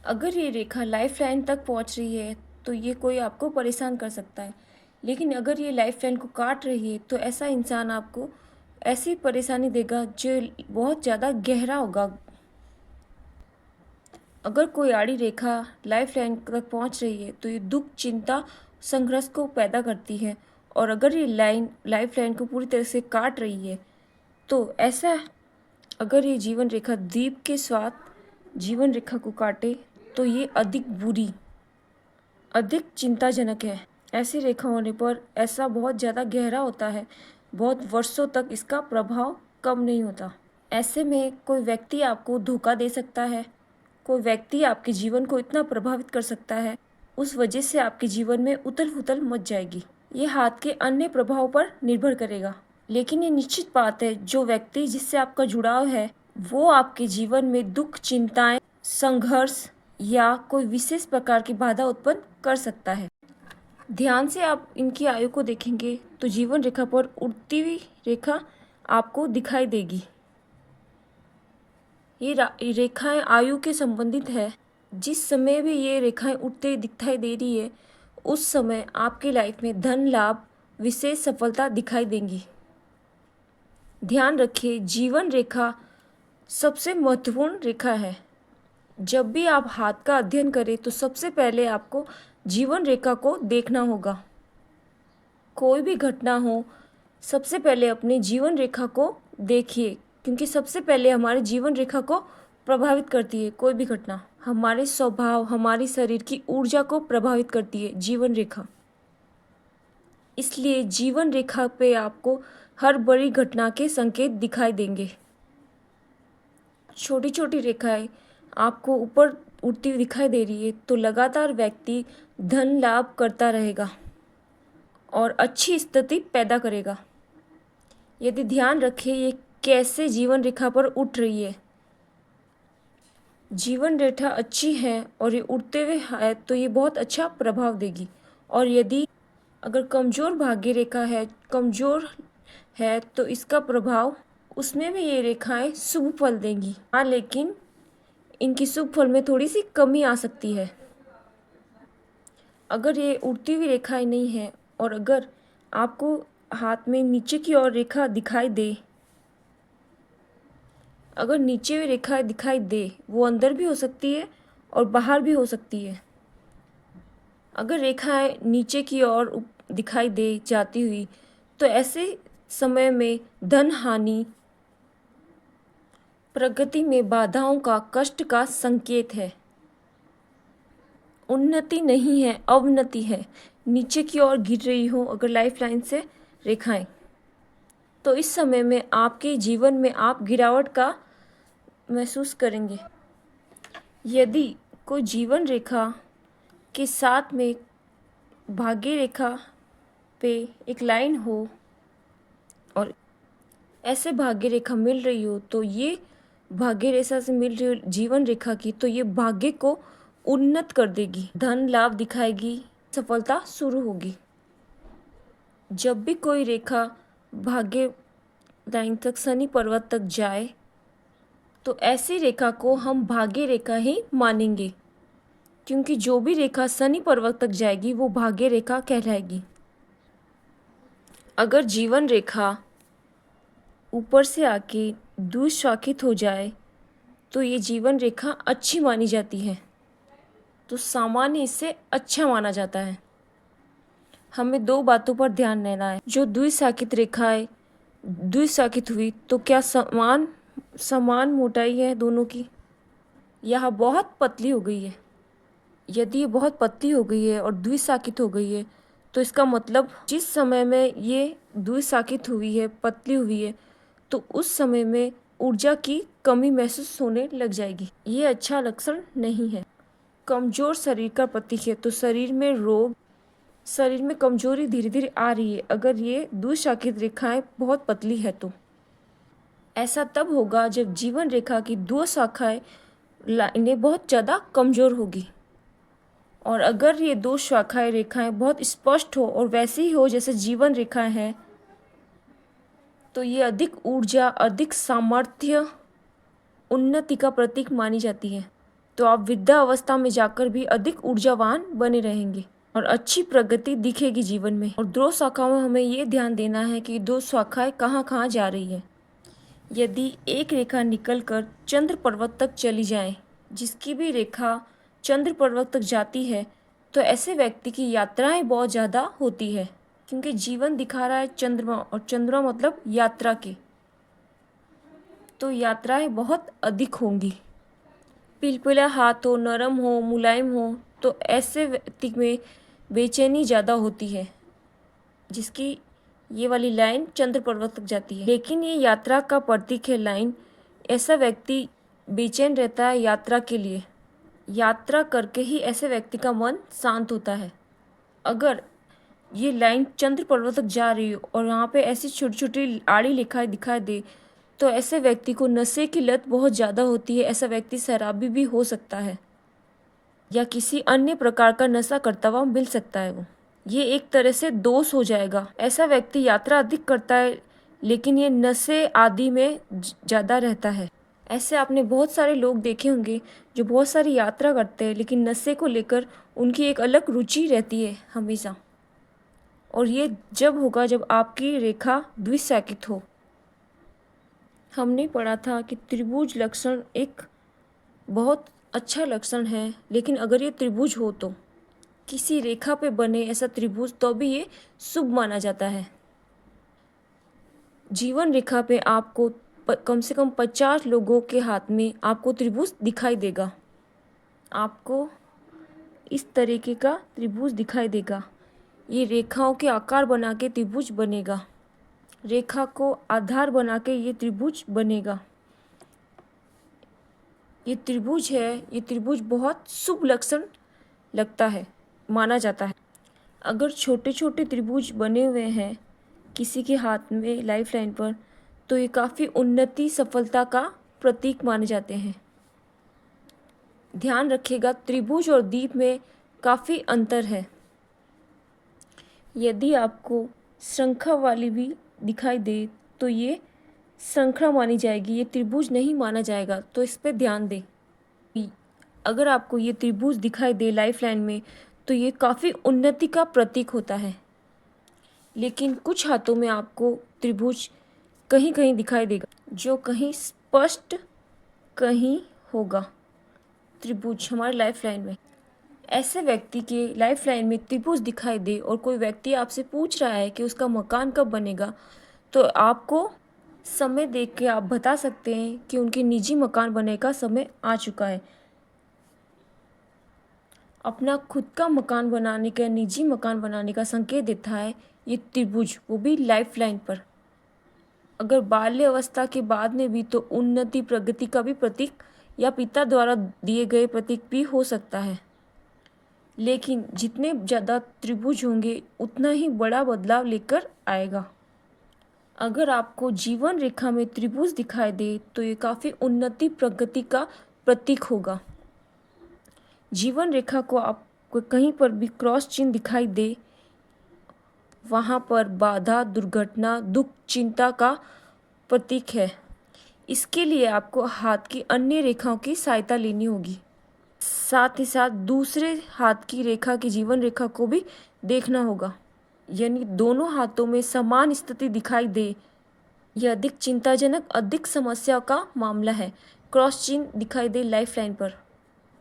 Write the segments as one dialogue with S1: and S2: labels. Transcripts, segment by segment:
S1: अगर ये रेखा life line तक पहुंच रही है तो ये कोई आपको परेशान कर सकता है, लेकिन अगर ये लाइफ लाइन को काट रही है तो ऐसा इंसान आपको ऐसी परेशानी देगा जो बहुत ज़्यादा गहरा होगा। अगर कोई आड़ी रेखा लाइफ लाइन तक पहुंच रही है तो ये दुख, चिंता, संघर्ष को पैदा करती है। और अगर ये लाइन लाइफ लाइन को पूरी तरह से काट रही है तो ऐसा, अगर ये जीवन रेखा द्वीप के साथ जीवन रेखा को काटे तो ये अधिक बुरी, अधिक चिंताजनक है। ऐसी रेखा होने पर ऐसा बहुत ज़्यादा गहरा होता है, बहुत वर्षों तक इसका प्रभाव कम नहीं होता। ऐसे में कोई व्यक्ति आपको धोखा दे सकता है, कोई व्यक्ति आपके जीवन को इतना प्रभावित कर सकता है, उस वजह से आपके जीवन में उथल-पुथल मच जाएगी। ये हाथ के अन्य प्रभाव पर निर्भर करेगा, लेकिन ये निश्चित बात है जो व्यक्ति जिससे आपका जुड़ाव है वो आपके जीवन में दुख, चिंताएं, संघर्ष या कोई विशेष प्रकार की बाधा उत्पन्न कर सकता है। ध्यान से आप इनकी आयु को देखेंगे तो जीवन रेखा पर उड़ती हुई रेखा आपको दिखाई देगी। ये रेखाएं आयु के संबंधित है। जिस समय भी ये रेखाएं उठते दिखाई दे रही है उस समय आपके लाइफ में धन लाभ, विशेष सफलता दिखाई देंगी। ध्यान रखिए, जीवन रेखा सबसे महत्वपूर्ण रेखा है। जब भी आप हाथ का अध्ययन करें तो सबसे पहले आपको जीवन रेखा को देखना होगा। कोई भी घटना हो, सबसे पहले अपनी जीवन रेखा को देखिए, क्योंकि सबसे पहले हमारे जीवन रेखा को प्रभावित करती है। कोई भी घटना हमारे स्वभाव, हमारी शरीर की ऊर्जा को प्रभावित करती है जीवन रेखा। इसलिए जीवन रेखा पे आपको हर बड़ी घटना के संकेत दिखाई देंगे। छोटी छोटी रेखाएं आपको ऊपर उड़ती हुई दिखाई दे रही है तो लगातार व्यक्ति धन लाभ करता रहेगा और अच्छी स्थिति पैदा करेगा। यदि ध्यान रखें ये कैसे जीवन रेखा पर उठ रही है। जीवन रेखा अच्छी है और ये उड़ते हुए है तो ये बहुत अच्छा प्रभाव देगी। और यदि अगर कमज़ोर भाग्य रेखा है, कमज़ोर है तो इसका प्रभाव, उसमें भी ये रेखाएं शुभ फल देंगी। हाँ, लेकिन इनकी शुभ फल में थोड़ी सी कमी आ सकती है। अगर ये उड़ती हुई रेखाएं नहीं है और अगर आपको हाथ में नीचे की ओर रेखा दिखाई दे, अगर नीचे हुई रेखाएं दिखाई दे, वो अंदर भी हो सकती है और बाहर भी हो सकती है। अगर रेखाएं नीचे की ओर दिखाई दे जाती हुई तो ऐसे समय में धन हानि, प्रगति में बाधाओं का, कष्ट का संकेत है। उन्नति नहीं है, अवनति है। नीचे की ओर गिर रही हो अगर लाइफ लाइन से रेखाएं, तो इस समय में आपके जीवन में आप गिरावट का महसूस करेंगे। यदि कोई जीवन रेखा के साथ में भाग्य रेखा पे एक लाइन हो और ऐसे भाग्य रेखा मिल रही हो तो ये भाग्य रेखा से मिल रही हो जीवन रेखा की, तो ये भाग्य को उन्नत कर देगी, धन लाभ दिखाएगी, सफलता शुरू होगी। जब भी कोई रेखा भाग्य लाइन तक, शनि पर्वत तक जाए तो ऐसी रेखा को हम भाग्य रेखा ही मानेंगे, क्योंकि जो भी रेखा शनि पर्वत तक जाएगी वो भाग्य रेखा कहलाएगी। अगर जीवन रेखा ऊपर से आके द्विशाखित हो जाए तो ये जीवन रेखा अच्छी मानी जाती है, तो सामान्य इसे अच्छा माना जाता है। हमें दो बातों पर ध्यान देना है। जो द्विशाखित रेखाएं द्विशाखित हुई तो क्या समान समान मोटाई है दोनों की, यह बहुत पतली हो गई है। यदि ये बहुत पतली हो गई है और द्विशाखित हो गई है तो इसका मतलब जिस समय में ये द्विशाखित हुई है, पतली हुई है, तो उस समय में ऊर्जा की कमी महसूस होने लग जाएगी। ये अच्छा लक्षण नहीं है। कमज़ोर शरीर का प्रतीक है, तो शरीर में रोग, शरीर में कमजोरी धीरे धीरे आ रही है। अगर ये द्विशाखित रेखाएं बहुत पतली है तो ऐसा तब होगा जब जीवन रेखा की दो शाखाएं लाइनें बहुत ज़्यादा कमज़ोर होगी। और अगर ये दो शाखाएं रेखाएं बहुत स्पष्ट हो और वैसी ही हो जैसे जीवन रेखाएं हैं तो ये अधिक ऊर्जा, अधिक सामर्थ्य, उन्नति का प्रतीक मानी जाती है। तो आप वृद्धा अवस्था में जाकर भी अधिक ऊर्जावान बने रहेंगे और अच्छी प्रगति दिखेगी जीवन में। और दो शाखाओं में हमें ये ध्यान देना है कि दो शाखाएं कहाँ कहाँ जा रही है। यदि एक रेखा निकलकर चंद्र पर्वत तक चली जाए, जिसकी भी रेखा चंद्र पर्वत तक जाती है, तो ऐसे व्यक्ति की यात्राएं बहुत ज़्यादा होती है, क्योंकि जीवन दिखा रहा है चंद्रमा, और चंद्रमा मतलब यात्रा के, तो यात्राएं बहुत अधिक होंगी। पिलपिला हाथ हो, नरम हो, मुलायम हो, तो ऐसे व्यक्ति में बेचैनी ज़्यादा होती है, जिसकी ये वाली लाइन चंद्र पर्वत तक जाती है। लेकिन ये यात्रा का प्रतीक है लाइन। ऐसा व्यक्ति बेचैन रहता है यात्रा के लिए। यात्रा करके ही ऐसे व्यक्ति का मन शांत होता है। अगर ये लाइन चंद्र पर्वत तक जा रही हो और यहाँ पे ऐसी छोटी छोटी आड़ी लिखाई दिखाई दे, तो ऐसे व्यक्ति को नशे की लत बहुत ज़्यादा होती है। ऐसा व्यक्ति शराबी भी हो सकता है या किसी अन्य प्रकार का नशा करता हुआ मिल सकता है। वो ये एक तरह से दोष हो जाएगा। ऐसा व्यक्ति यात्रा अधिक करता है, लेकिन ये नशे आदि में ज़्यादा रहता है। ऐसे आपने बहुत सारे लोग देखे होंगे जो बहुत सारी यात्रा करते हैं, लेकिन नशे को लेकर उनकी एक अलग रुचि रहती है हमेशा। और ये जब होगा जब आपकी रेखा द्विशाखित हो। हमने पढ़ा था कि त्रिभुज लक्षण एक बहुत अच्छा लक्षण है, लेकिन अगर ये त्रिभुज हो तो किसी रेखा पे बने ऐसा त्रिभुज, तो भी ये शुभ माना जाता है। जीवन रेखा पे आपको कम से कम 50 लोगों के हाथ में आपको त्रिभुज दिखाई देगा। आपको इस तरीके का त्रिभुज दिखाई देगा। ये रेखाओं के आकार बना के त्रिभुज बनेगा। रेखा को आधार बना के ये त्रिभुज बनेगा। ये त्रिभुज है, ये त्रिभुज बहुत शुभ लक्षण लगता है, माना जाता है। अगर छोटे छोटे त्रिभुज बने हुए हैं किसी के हाथ में लाइफ लाइन पर, तो ये काफ़ी उन्नति सफलता का प्रतीक माने जाते हैं। ध्यान रखिएगा, त्रिभुज और दीप में काफ़ी अंतर है। यदि आपको श्रृंखला वाली भी दिखाई दे, तो ये श्रृंखला मानी जाएगी, ये त्रिभुज नहीं माना जाएगा, तो इस पर ध्यान दें। अगर आपको ये त्रिभुज दिखाई दे लाइफ लाइन में, तो ये काफ़ी उन्नति का प्रतीक होता है। लेकिन कुछ हाथों में आपको त्रिभुज कहीं कहीं दिखाई देगा, जो कहीं स्पष्ट कहीं होगा त्रिभुज हमारे लाइफ लाइन में। ऐसे व्यक्ति के लाइफ लाइन में त्रिभुज दिखाई दे और कोई व्यक्ति आपसे पूछ रहा है कि उसका मकान कब बनेगा, तो आपको समय देख के आप बता सकते हैं कि उनके निजी मकान बनने का समय आ चुका है। अपना खुद का मकान बनाने का, निजी मकान बनाने का संकेत देता है ये त्रिभुज, वो भी लाइफ लाइन पर। अगर बाल्य अवस्था के बाद में भी, तो उन्नति प्रगति का भी प्रतीक या पिता द्वारा दिए गए प्रतीक भी हो सकता है। लेकिन जितने ज़्यादा त्रिभुज होंगे उतना ही बड़ा बदलाव लेकर आएगा। अगर आपको जीवन रेखा में त्रिभुज दिखाई दे, तो ये काफ़ी उन्नति प्रगति का प्रतीक होगा। जीवन रेखा को आपको कहीं पर भी क्रॉस चिन्ह दिखाई दे, वहाँ पर बाधा, दुर्घटना, दुख, चिंता का प्रतीक है। इसके लिए आपको हाथ की अन्य रेखाओं की सहायता लेनी होगी। साथ ही साथ दूसरे हाथ की रेखा की जीवन रेखा को भी देखना होगा। यानी दोनों हाथों में समान स्थिति दिखाई दे, यह अधिक चिंताजनक, अधिक समस्या का मामला है। क्रॉस चिन्ह दिखाई दे लाइफ लाइन पर,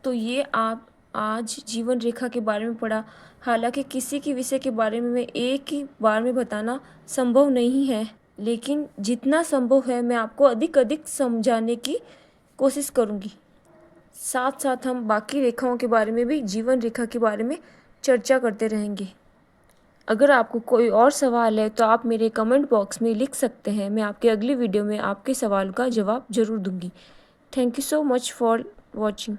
S1: तो ये आप आज जीवन रेखा के बारे में पढ़ा। हालांकि किसी के विषय के बारे में मैं एक ही बार में बताना संभव नहीं है, लेकिन जितना संभव है मैं आपको अधिक समझाने की कोशिश करूँगी। साथ साथ हम बाकी रेखाओं के बारे में भी, जीवन रेखा के बारे में चर्चा करते रहेंगे। अगर आपको कोई और सवाल है तो आप मेरे कमेंट बॉक्स में लिख सकते हैं। मैं आपके अगली वीडियो में आपके सवाल का जवाब ज़रूर दूंगी। Thank you so much for watching.